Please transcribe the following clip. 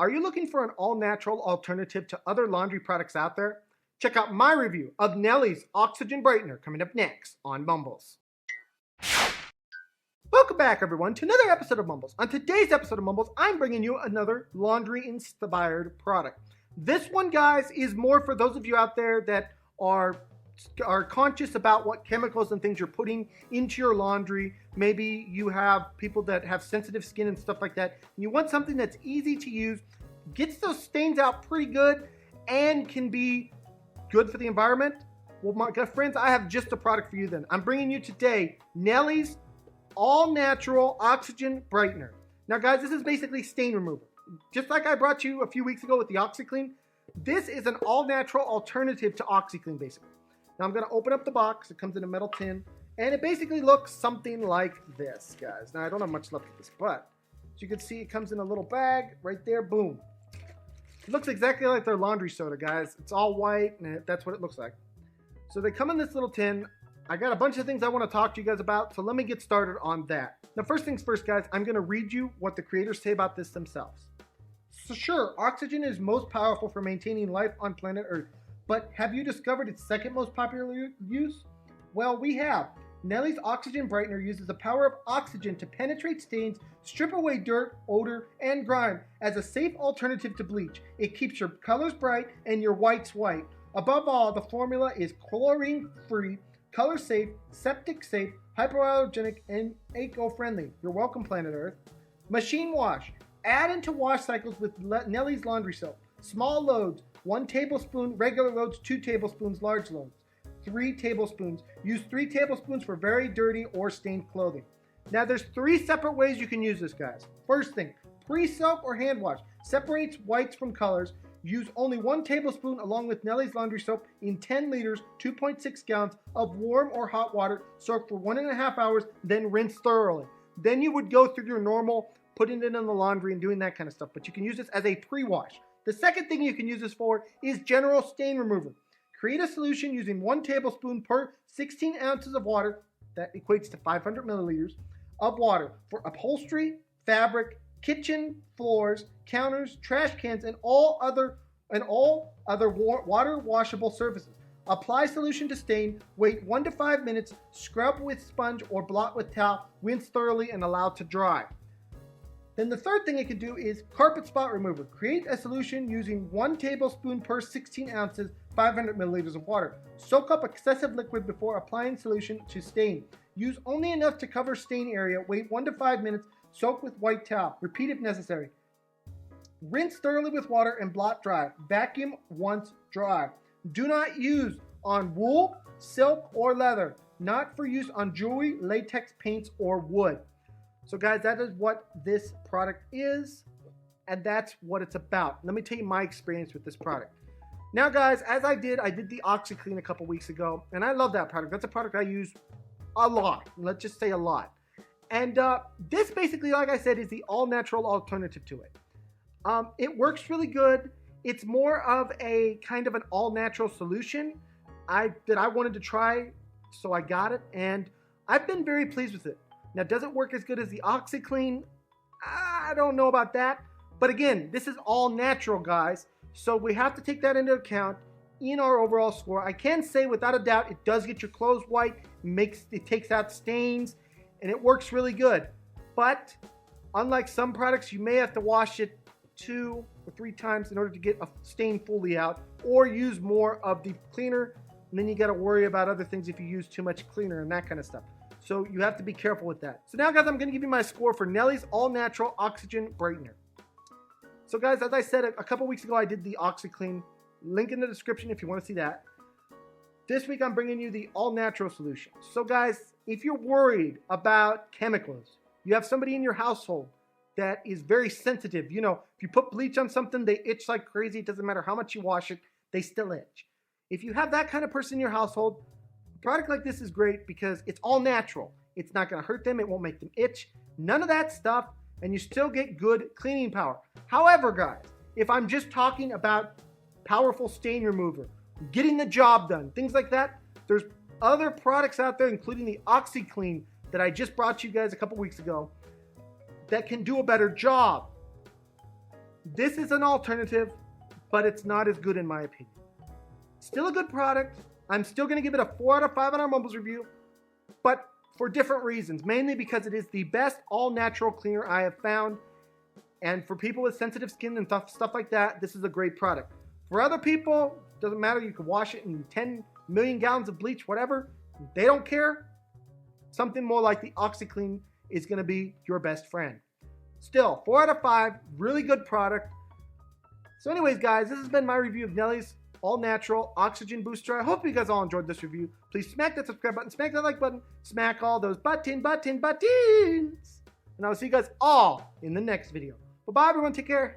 Are you looking for an all-natural alternative to other laundry products out there? Check out my review of Nellie's Oxygen Brightener coming up next on Mumbles. Welcome back, everyone, to another episode of Mumbles. On today's episode of Mumbles, I'm bringing you another Luandry Inspired product. This one, guys, is more for those of you out there that are conscious about what chemicals and things you're putting into your laundry. Maybe you have people that have sensitive skin and stuff like that. And you want something that's easy to use, gets those stains out pretty good, and can be good for the environment. Well, my good friends, I have just a product for you then. I'm bringing you today Nellie's all-natural oxygen brightener. Now, guys, this is basically stain remover. Just like I brought you a few weeks ago with the OxiClean, this is an all-natural alternative to OxiClean, basically. Now I'm going to open up the box. It comes in a metal tin, and it basically looks something like this, guys. Now I don't have much left of this, but as you can see, it comes in a little bag right there. Boom. It looks exactly like their laundry soda, guys. It's all white, and that's what it looks like. So they come in this little tin. I got a bunch of things I want to talk to you guys about, so let me get started on that. Now, first things first, guys, I'm going to read you what the creators say about this themselves. So sure, oxygen is most powerful for maintaining life on planet Earth. But have you discovered its second most popular use? Well, we have. Nellie's Oxygen Brightener uses the power of oxygen to penetrate stains, strip away dirt, odor, and grime as a safe alternative to bleach. It keeps your colors bright and your whites white. Above all, the formula is chlorine-free, color-safe, septic-safe, hypoallergenic, and eco-friendly. You're welcome, planet Earth. Machine wash. Add into wash cycles with Nellie's laundry soap. Small loads. 1 tablespoon, regular loads, 2 tablespoons, large loads. 3 tablespoons. Use 3 tablespoons for very dirty or stained clothing. Now there's 3 separate ways you can use this, guys. First thing, pre-soak or hand wash. Separates whites from colors. Use only 1 tablespoon along with Nellie's laundry soap in 10 liters, 2.6 gallons of warm or hot water. Soak for 1.5 hours, then rinse thoroughly. Then you would go through your normal putting it in the laundry and doing that kind of stuff. But you can use this as a pre-wash. The second thing you can use this for is general stain remover. Create a solution using 1 tablespoon per 16 ounces of water, that equates to 500 milliliters, of water for upholstery, fabric, kitchen floors, counters, trash cans, and all other water washable surfaces. Apply solution to stain, wait 1 to 5 minutes, scrub with sponge or blot with towel, rinse thoroughly, and allow to dry. Then the third thing it can do is carpet spot remover. Create a solution using 1 tablespoon per 16 ounces, 500 milliliters of water. Soak up excessive liquid before applying solution to stain. Use only enough to cover stain area. Wait 1 to 5 minutes. Soak with white towel. Repeat if necessary. Rinse thoroughly with water and blot dry. Vacuum once dry. Do not use on wool, silk, or leather. Not for use on jewelry, latex, paints, or wood. So guys, that is what this product is, and that's what it's about. Let me tell you my experience with this product. Now guys, as I did the OxiClean a couple weeks ago, and I love that product. That's a product I use a lot. Let's just say a lot. And this basically, like I said, is the all-natural alternative to it. It works really good. It's more of a kind of an all-natural solution that I wanted to try, so I got it, and I've been very pleased with it. Now, does it work as good as the OxiClean? I don't know about that. But again, this is all natural, guys. So we have to take that into account in our overall score. I can say without a doubt, it does get your clothes white, it takes out stains, and it works really good. But unlike some products, you may have to wash it 2 or 3 times in order to get a stain fully out, or use more of the cleaner. And then you got to worry about other things if you use too much cleaner and that kind of stuff. So you have to be careful with that. So now, guys, I'm going to give you my score for Nellie's all-natural oxygen brightener. So guys, as I said a couple weeks ago, I did the OxiClean. Link in the description if you want to see that. This week, I'm bringing you the all-natural solution. So guys, if you're worried about chemicals, you have somebody in your household that is very sensitive. You know, if you put bleach on something, they itch like crazy. It doesn't matter how much you wash it, they still itch. If you have that kind of person in your household, a product like this is great because it's all natural. It's not going to hurt them. It won't make them itch. None of that stuff, and you still get good cleaning power. However, guys, if I'm just talking about powerful stain remover, getting the job done, things like that, there's other products out there, including the OxiClean that I just brought you guys a couple weeks ago, that can do a better job. This is an alternative, but it's not as good in my opinion. Still a good product. I'm still going to give it a 4 out of 5 on our Mumbles review, but for different reasons. Mainly because it is the best all-natural cleaner I have found. And for people with sensitive skin and stuff like that, this is a great product. For other people, doesn't matter. You can wash it in 10 million gallons of bleach, whatever. They don't care. Something more like the OxiClean is going to be your best friend. Still, 4 out of 5. Really good product. So anyways, guys, this has been my review of Nellie's all-natural oxygen booster. I hope you guys all enjoyed this review. Please smack that subscribe button, smack that like button, smack all those buttons. And I will see you guys all in the next video. Bye-bye, everyone. Take care.